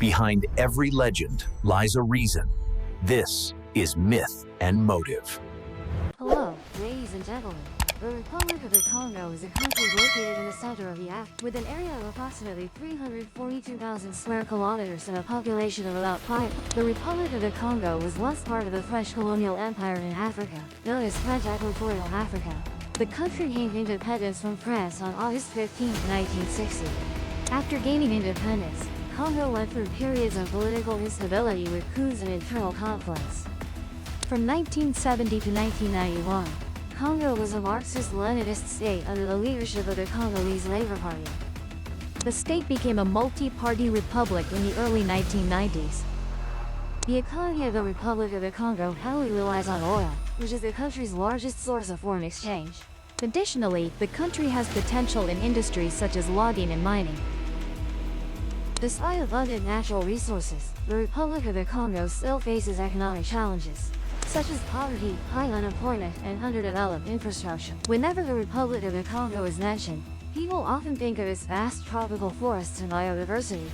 Behind every legend lies a reason. This is Myth and Motive. Hello, ladies and gentlemen. The Republic of the Congo is a country located in the center of the Africa, with an area of approximately 342,000 square kilometers and a population of about 5. The Republic of the Congo was once part of the French colonial empire in Africa, known as French Equatorial Africa. The country gained independence from France on August 15, 1960. After gaining independence, Congo went through periods of political instability with coups and internal conflicts. From 1970 to 1991, Congo was a Marxist-Leninist state under the leadership of the Congolese Labour Party. The state became a multi-party republic in the early 1990s. The economy of the Republic of the Congo heavily relies on oil, which is the country's largest source of foreign exchange. Additionally, the country has potential in industries such as logging and mining. Despite abundant natural resources, the Republic of the Congo still faces economic challenges, such as poverty, high unemployment, and underdeveloped infrastructure. Whenever the Republic of the Congo is mentioned, people often think of its vast tropical forests and biodiversity.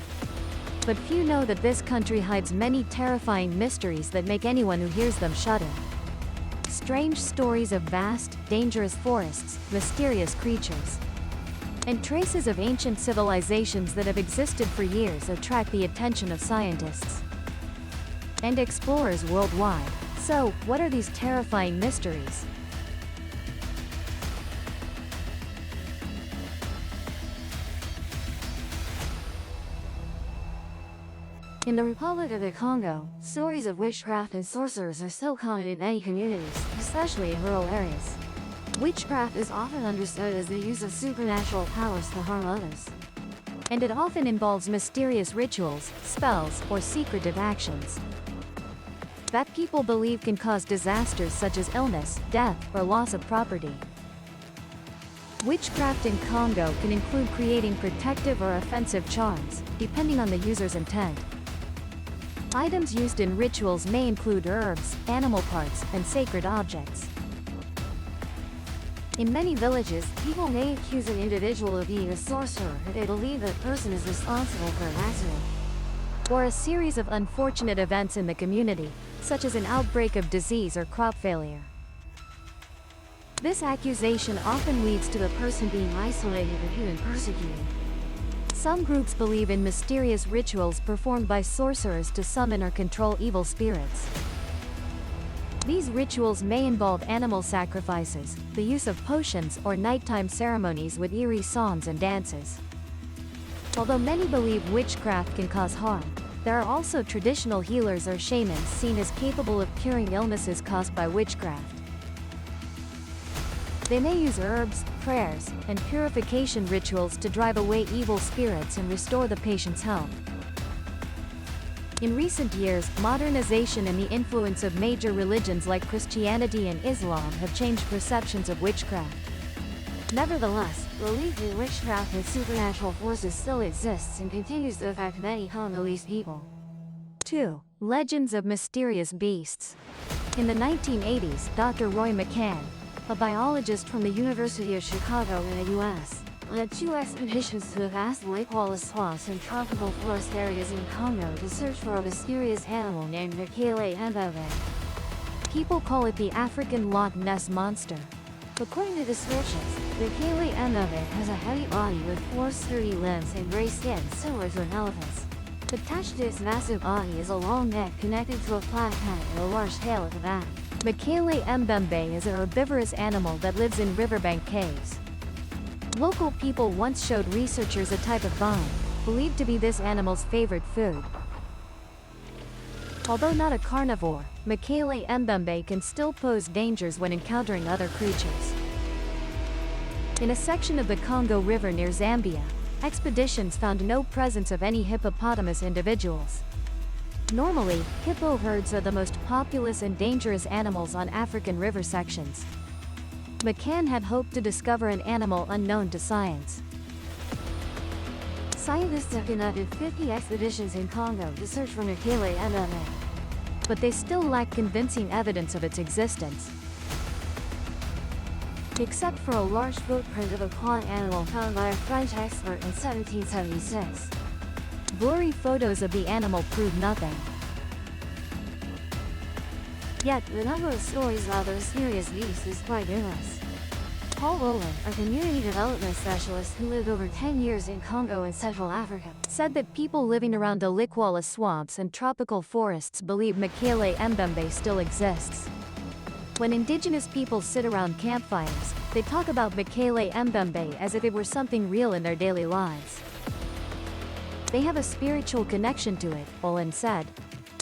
But few know that this country hides many terrifying mysteries that make anyone who hears them shudder. Strange stories of vast, dangerous forests, mysterious creatures, and traces of ancient civilizations that have existed for years attract the attention of scientists and explorers worldwide. So, what are these terrifying mysteries? In the Republic of the Congo, stories of witchcraft and sorcerers are still common in many communities, especially in rural areas. Witchcraft is often understood as the use of supernatural powers to harm others, and it often involves mysterious rituals, spells, or secretive actions that people believe can cause disasters such as illness, death, or loss of property. Witchcraft in Congo can include creating protective or offensive charms, depending on the user's intent. Items used in rituals may include herbs, animal parts, and sacred objects. In many villages, people may accuse an individual of being a sorcerer if they believe that person is responsible for an accident or a series of unfortunate events in the community, such as an outbreak of disease or crop failure. This accusation often leads to the person being isolated and even persecuted. Some groups believe in mysterious rituals performed by sorcerers to summon or control evil spirits. These rituals may involve animal sacrifices, the use of potions, or nighttime ceremonies with eerie songs and dances. Although many believe witchcraft can cause harm, there are also traditional healers or shamans seen as capable of curing illnesses caused by witchcraft. They may use herbs, prayers, and purification rituals to drive away evil spirits and restore the patient's health. In recent years, modernization and the influence of major religions like Christianity and Islam have changed perceptions of witchcraft. Nevertheless, belief in witchcraft and supernatural forces still exists and continues to affect many Congolese people. 2. Legends of mysterious beasts. In the 1980s, Dr. Roy McCann, a biologist from the University of Chicago in the U.S., led 2 expeditions to the vast Lake Wallace swamps and tropical forest areas in Congo to search for a mysterious animal named Mokele-Mbembe. People call it the African Loch Ness Monster. According to descriptions, Mokele-Mbembe has a heavy body with 4 sturdy limbs and gray skin similar to an elephant's. Attached to its massive body is a long neck connected to a flat head and a large tail at the back. Mokele-Mbembe is a herbivorous animal that lives in riverbank caves. Local people once showed researchers a type of vine, believed to be this animal's favorite food. Although not a carnivore, Mokele-Mbembe can still pose dangers when encountering other creatures. In a section of the Congo River near Zambia, expeditions found no presence of any hippopotamus individuals. Normally, hippo herds are the most populous and dangerous animals on African river sections. McCann had hoped to discover an animal unknown to science. Scientists have conducted 50 expeditions in Congo to search for Mokele-Mbembe, but they still lack convincing evidence of its existence. Except for a large footprint of a pond animal found by a French expert in 1776. Blurry photos of the animal prove nothing. Yet, the number of stories about those serious beasts is quite numerous. Paul Rowland, a community development specialist who lived over 10 years in Congo and Central Africa, said that people living around the Likwala swamps and tropical forests believe Mokele-Mbembe still exists. When indigenous people sit around campfires, they talk about Mokele-Mbembe as if it were something real in their daily lives. They have a spiritual connection to it, Rowland said.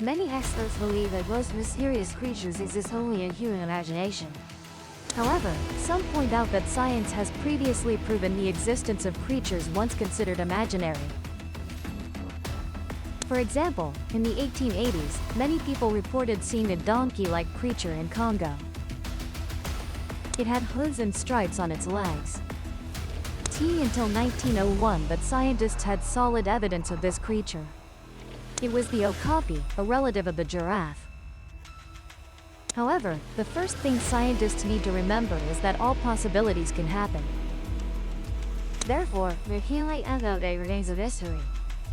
Many experts believe that most mysterious creatures exist only in human imagination. However, some point out that science has previously proven the existence of creatures once considered imaginary. For example, in the 1880s, many people reported seeing a donkey-like creature in Congo. It had hooves and stripes on its legs. Until 1901 that scientists had solid evidence of this creature. It was the okapi, a relative of the giraffe. However, the first thing scientists need to remember is that all possibilities can happen. Therefore, Mokele-Mbembe remains a mystery.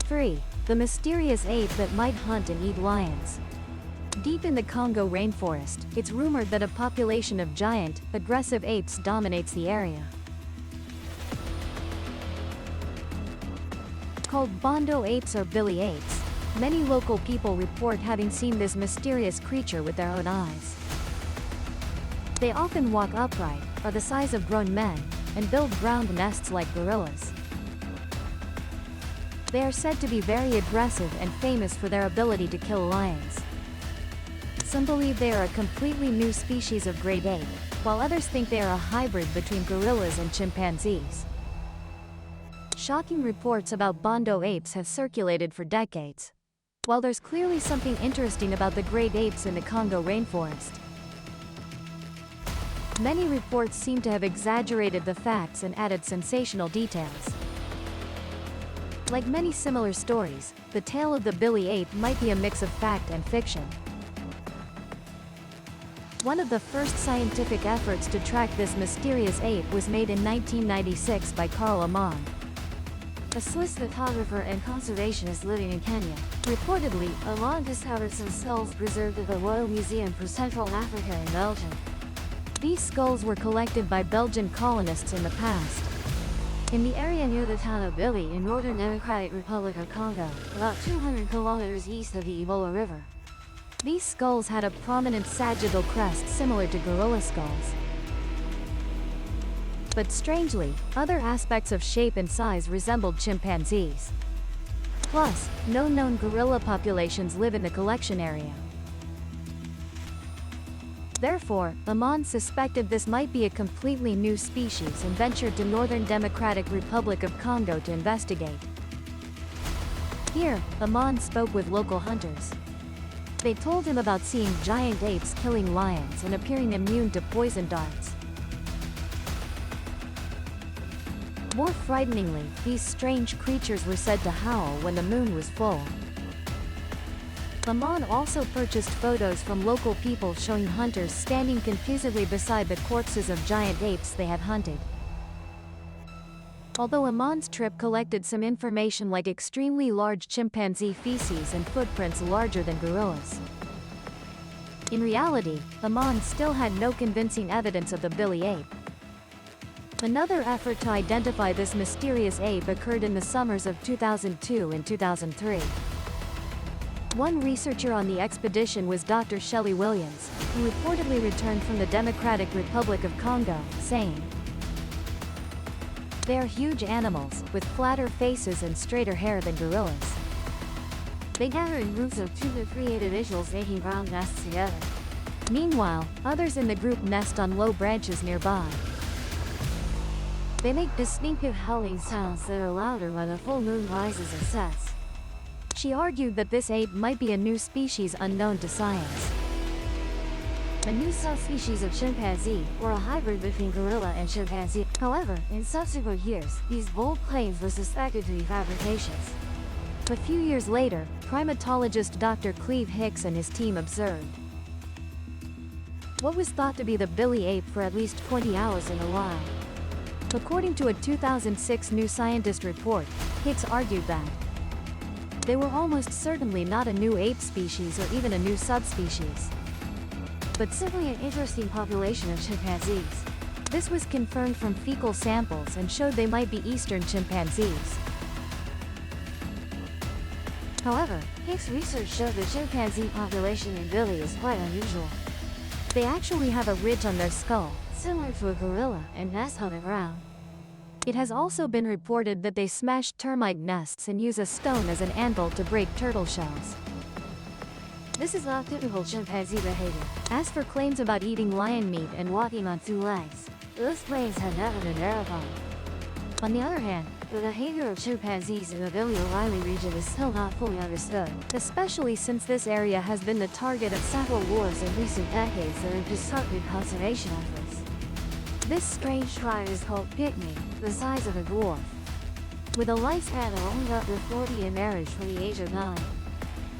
3. The mysterious ape that might hunt and eat lions. Deep in the Congo rainforest, it's rumored that a population of giant, aggressive apes dominates the area. Called bondo apes or billy apes, many local people report having seen this mysterious creature with their own eyes. They often walk upright, are the size of grown men, and build ground nests like gorillas. They are said to be very aggressive and famous for their ability to kill lions. Some believe they are a completely new species of great ape, while others think they are a hybrid between gorillas and chimpanzees. Shocking reports about bondo apes have circulated for decades. While there's clearly something interesting about the great apes in the Congo rainforest, many reports seem to have exaggerated the facts and added sensational details. Like many similar stories, the tale of the billy ape might be a mix of fact and fiction. One of the first scientific efforts to track this mysterious ape was made in 1996 by Carl Amand, a Swiss photographer and conservationist living in Kenya. Reportedly, Amand discovered some skulls preserved at the Royal Museum for Central Africa in Belgium. These skulls were collected by Belgian colonists in the past. In the area near the town of Billy in Northern Democratic Republic of Congo, about 200 kilometers east of the Ebola River. These skulls had a prominent sagittal crest similar to gorilla skulls. But strangely, other aspects of shape and size resembled chimpanzees. Plus, no known gorilla populations live in the collection area. Therefore, Amand suspected this might be a completely new species and ventured to Northern Democratic Republic of Congo to investigate. Here, Amand spoke with local hunters. They told him about seeing giant apes killing lions and appearing immune to poison darts. More frighteningly, these strange creatures were said to howl when the moon was full. Amand also purchased photos from local people showing hunters standing confusedly beside the corpses of giant apes they had hunted. Although Amand's trip collected some information like extremely large chimpanzee feces and footprints larger than gorillas, in reality, Amand still had no convincing evidence of the billy ape. Another effort to identify this mysterious ape occurred in the summers of 2002 and 2003. One researcher on the expedition was Dr. Shelley Williams, who reportedly returned from the Democratic Republic of Congo, saying, "They are huge animals, with flatter faces and straighter hair than gorillas. They gather in groups of 2 to 3 individuals making ground nests together. Meanwhile, others in the group nest on low branches nearby. They make distinctive howling sounds that are louder when the full moon rises and sets." She argued that this ape might be a new species unknown to science. A new subspecies of chimpanzee, or a hybrid between gorilla and chimpanzee. However, in subsequent years, these bold claims were suspected to be fabrications. A few years later, primatologist Dr. Cleve Hicks and his team observed what was thought to be the billy ape for at least 20 hours in the wild. According to a 2006 New Scientist report, Hicks argued that They were almost certainly not a new ape species or even a new subspecies, but simply an interesting population of chimpanzees. This was confirmed from fecal samples and showed they might be eastern chimpanzees. However, Hicks' research showed the chimpanzee population in Billy is quite unusual. They actually have a ridge on their skull, similar to a gorilla, and nest on the ground. It has also been reported that they smash termite nests and use a stone as an anvil to break turtle shells. This is not typical chimpanzee behavior. As for claims about eating lion meat and walking on two legs, those claims have never been verified. On the other hand, the behavior of chimpanzees in the Billy O'Reilly region is still not fully understood, especially since this area has been the target of several wars in recent decades that have disrupted conservation efforts. This strange tribe is called pygmy, the size of a dwarf, with a lifespan of only up to 40 in marriage from the age of 9.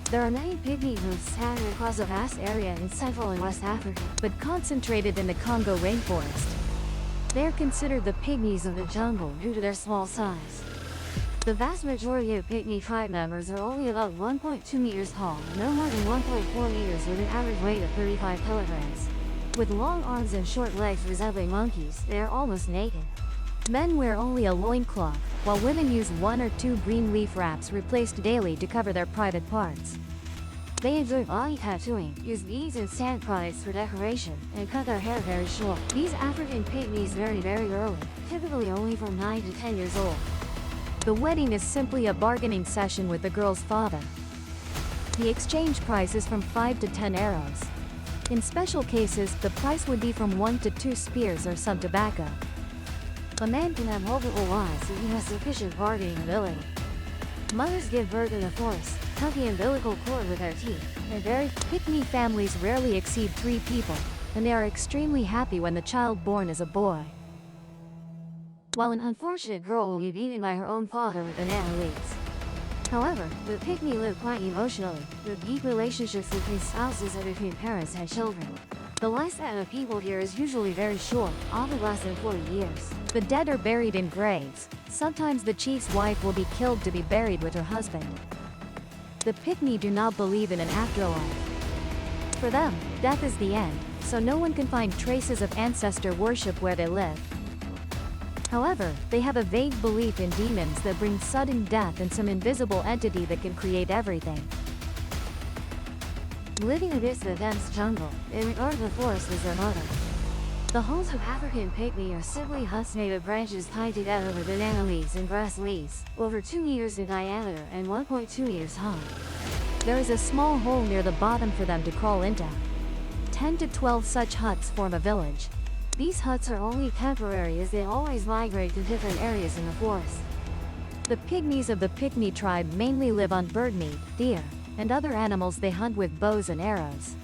There are many pygmy groups scattered across a vast area in Central and West Africa, but concentrated in the Congo rainforest. They are considered the pygmies of the jungle due to their small size. The vast majority of pygmy tribe members are only about 1.2 meters tall, no more than 1.4 meters with an average weight of 35 kilograms. With long arms and short legs resembling monkeys, they are almost naked. Men wear only a loincloth, while women use 1 or 2 green leaf wraps replaced daily to cover their private parts. They enjoy body tattooing, use beads and sand products for decoration, and cut their hair very short. These African pygmies marry very early, typically only from 9 to 10 years old. The wedding is simply a bargaining session with the girl's father. The exchange price is from 5 to 10 arrows. In special cases, the price would be from 1 to 2 spears or some tobacco. A man can have multiple wives if he has sufficient bargaining ability. Mothers give birth in the forest, cut the umbilical cord with their teeth, and bury. Pygmy families rarely exceed 3 people, and they are extremely happy when the child born is a boy. While an unfortunate girl will be beaten by her own father with banana leaves. However, the pygmy live quite emotionally, with deep relationships between spouses and between parents and children. The lifespan of people here is usually very short, often less than 40 years. The dead are buried in graves. Sometimes the chief's wife will be killed to be buried with her husband. The pygmy do not believe in an afterlife. For them, death is the end, so no one can find traces of ancestor worship where they live. However, they have a vague belief in demons that bring sudden death and some invisible entity that can create everything. Living amidst the dense jungle, they regard the forest as their mother. The homes of African pygmy are simply huts made of branches tied together with banana leaves and grass leaves, over 2 meters in diameter and 1.2 meters high. There is a small hole near the bottom for them to crawl into. 10 to 12 such huts form a village. These huts are only temporary as they always migrate to different areas in the forest. The pygmies of the pygmy tribe mainly live on bird meat, deer, and other animals they hunt with bows and arrows.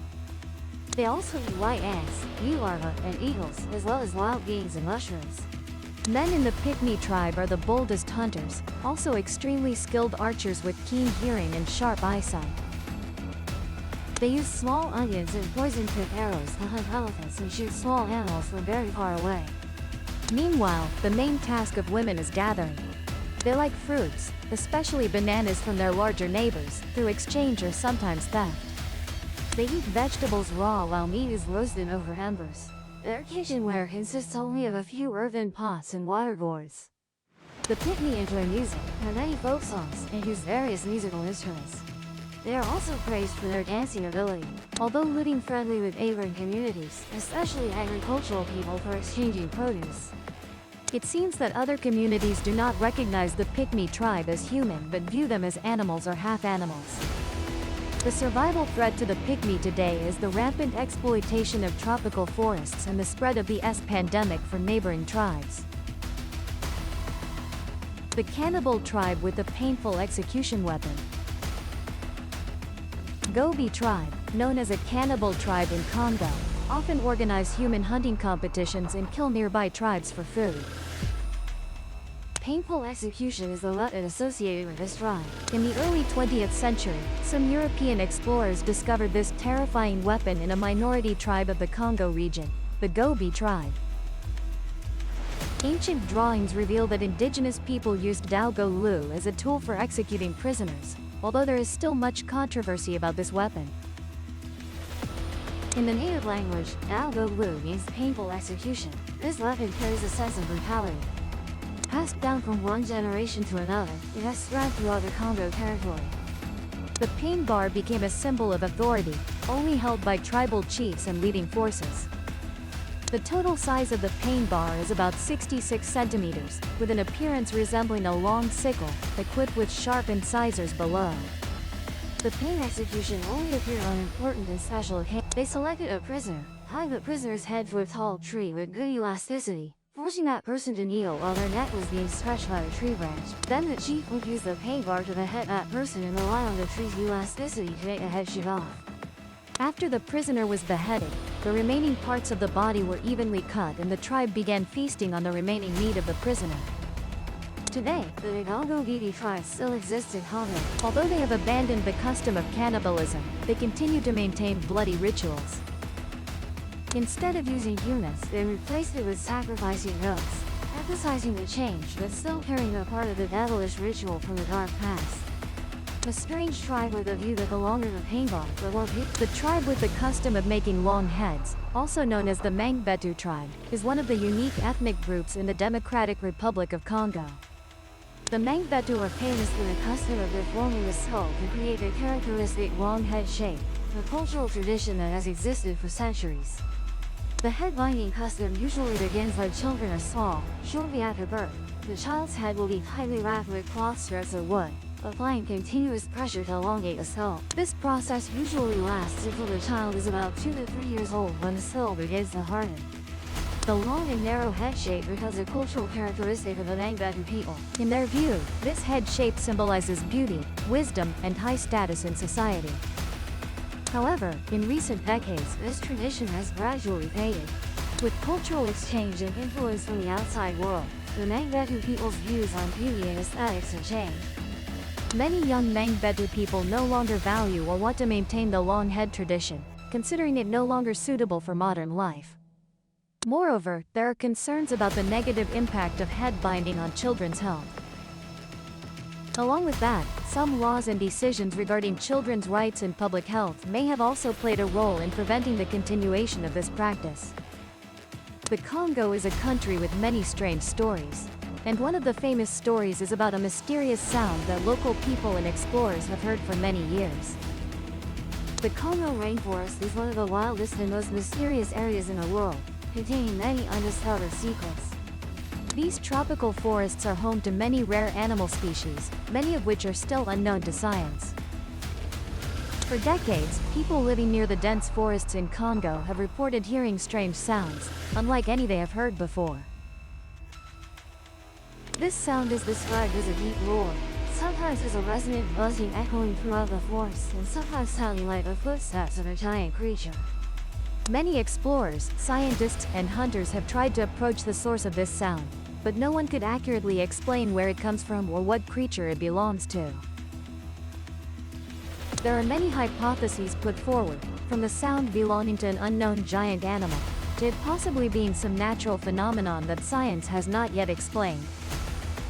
They also eat white ants, bee larvae, and eagles, as well as wild beans and mushrooms. Men in the pygmy tribe are the boldest hunters, also extremely skilled archers with keen hearing and sharp eyesight. They use small onions and poison-tip arrows to hunt elephants and shoot small animals from very far away. Meanwhile, the main task of women is gathering. They like fruits, especially bananas from their larger neighbors, through exchange or sometimes theft. They eat vegetables raw while meat is roasted over embers. Their kitchenware consists only of a few earthen pots and water gourds. The pygmy enjoy music, have many folk songs, and use various musical instruments. They are also praised for their dancing ability, although living friendly with neighboring communities, especially agricultural people for exchanging produce. It seems that other communities do not recognize the pygmy tribe as human but view them as animals or half-animals. The survival threat to the pygmy today is the rampant exploitation of tropical forests and the spread of the pandemic from neighboring tribes. The cannibal tribe with the painful execution weapon. Gobi tribe, known as a cannibal tribe in Congo, often organize human hunting competitions and kill nearby tribes for food. Painful execution is the method associated with this tribe. In the early 20th century, some European explorers discovered this terrifying weapon in a minority tribe of the Congo region, the Gobi tribe. Ancient drawings reveal that indigenous people used daogo lu as a tool for executing prisoners, although there is still much controversy about this weapon. In the native language, daogo lu means painful execution. This weapon carries a sense of brutality. Passed down from one generation to another, it has spread throughout the Congo territory. The pain bar became a symbol of authority, only held by tribal chiefs and leading forces. The total size of the pain bar is about 66 centimeters, with an appearance resembling a long sickle, equipped with sharp incisors below. The pain execution only appeared on important and special occasions. They selected a prisoner, tied the prisoner's head to a tall tree with good elasticity, forcing that person to kneel while their neck was being stretched by a tree branch. Then the chief would use the pain bar to behead that person and rely on the tree's elasticity to make the head shoot off. After the prisoner was beheaded, the remaining parts of the body were evenly cut and the tribe began feasting on the remaining meat of the prisoner. Today, the Congo tribe still exists in Congo. Although they have abandoned the custom of cannibalism, they continue to maintain bloody rituals. Instead of using humans, they replaced it with sacrificing goats, emphasizing the change but still carrying a part of the devilish ritual from the dark past. A strange tribe with a view that the longer the pain bar, the more people. The tribe with the custom of making long heads, also known as the Mangbetu tribe, is one of the unique ethnic groups in the Democratic Republic of Congo. The Mangbetu are famous for the custom of deforming the skull to create a characteristic long head shape, a cultural tradition that has existed for centuries. The head binding custom usually begins when children are small. Shortly after birth, the child's head will be tightly wrapped with cloth strips or wood, applying continuous pressure to elongate the skull. This process usually lasts until the child is about 2 to 3 years old when the skull begins to harden. The long and narrow head shape becomes a cultural characteristic of the Mangbetu people. In their view, this head shape symbolizes beauty, wisdom, and high status in society. However, in recent decades, this tradition has gradually faded. With cultural exchange and influence from the outside world, the Mangbetu people's views on beauty and aesthetics have changed. Many young Mangbetu people no longer value or want to maintain the long head tradition, considering it no longer suitable for modern life. Moreover, there are concerns about the negative impact of head binding on children's health. Along with that, some laws and decisions regarding children's rights and public health may have also played a role in preventing the continuation of this practice. The Congo is a country with many strange stories, and one of the famous stories is about a mysterious sound that local people and explorers have heard for many years. The Congo rainforest is one of the wildest and most mysterious areas in the world, containing many undiscovered secrets. These tropical forests are home to many rare animal species, many of which are still unknown to science. For decades, people living near the dense forests in Congo have reported hearing strange sounds, unlike any they have heard before. This sound is described as a deep roar, sometimes as a resonant buzzing echoing throughout the forest and sometimes sounding like the footsteps of a giant creature. Many explorers, scientists, and hunters have tried to approach the source of this sound, but no one could accurately explain where it comes from or what creature it belongs to. There are many hypotheses put forward, from the sound belonging to an unknown giant animal, to it possibly being some natural phenomenon that science has not yet explained.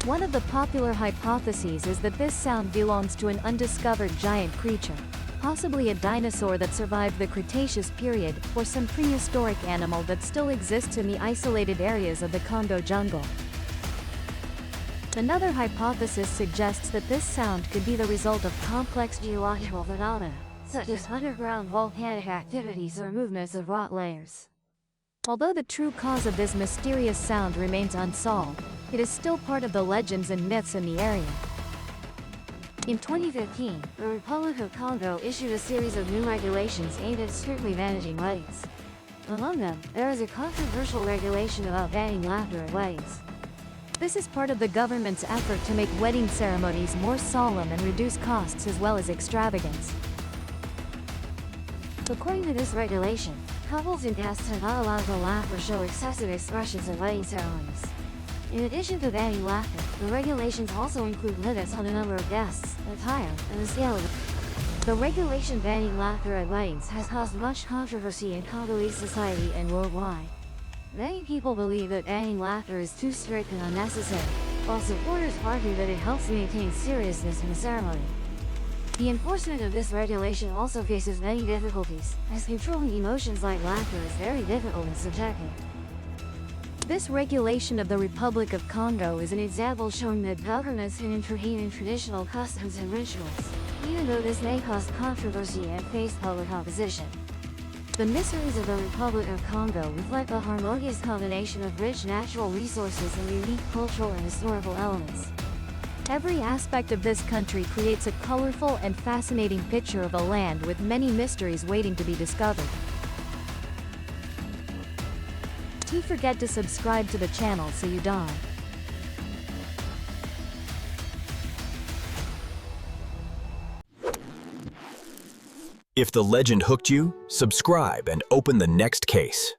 One of the popular hypotheses is that this sound belongs to an undiscovered giant creature, possibly a dinosaur that survived the Cretaceous period, or some prehistoric animal that still exists in the isolated areas of the Congo jungle. Another hypothesis suggests that this sound could be the result of complex geological phenomena, such as underground volcanic activities or movements of rock layers. Although the true cause of this mysterious sound remains unsolved, it is still part of the legends and myths in the area. In 2015, the Republic of Congo issued a series of new regulations aimed at strictly managing weddings. Among them, there is a controversial regulation about banning laughter at weddings. This is part of the government's effort to make wedding ceremonies more solemn and reduce costs as well as extravagance. According to this regulation, couples and guests are not allowed to laugh or show excessive expressions at wedding ceremonies. In addition to banning laughter, the regulations also include limits on the number of guests, attire, and the scale of it. The regulation banning laughter at weddings has caused much controversy in Congolese society and worldwide. Many people believe that banning laughter is too strict and unnecessary, while supporters argue that it helps maintain seriousness in the ceremony. The enforcement of this regulation also faces many difficulties, as controlling emotions like laughter is very difficult and subjective. This regulation of the Republic of Congo is an example showing that governments can intervene in traditional customs and rituals, even though this may cause controversy and face public opposition. The mysteries of the Republic of Congo reflect a harmonious combination of rich natural resources and unique cultural and historical elements. Every aspect of this country creates a colorful and fascinating picture of a land with many mysteries waiting to be discovered. Don't forget to subscribe to the channel so you don't. If the legend hooked you, subscribe and open the next case.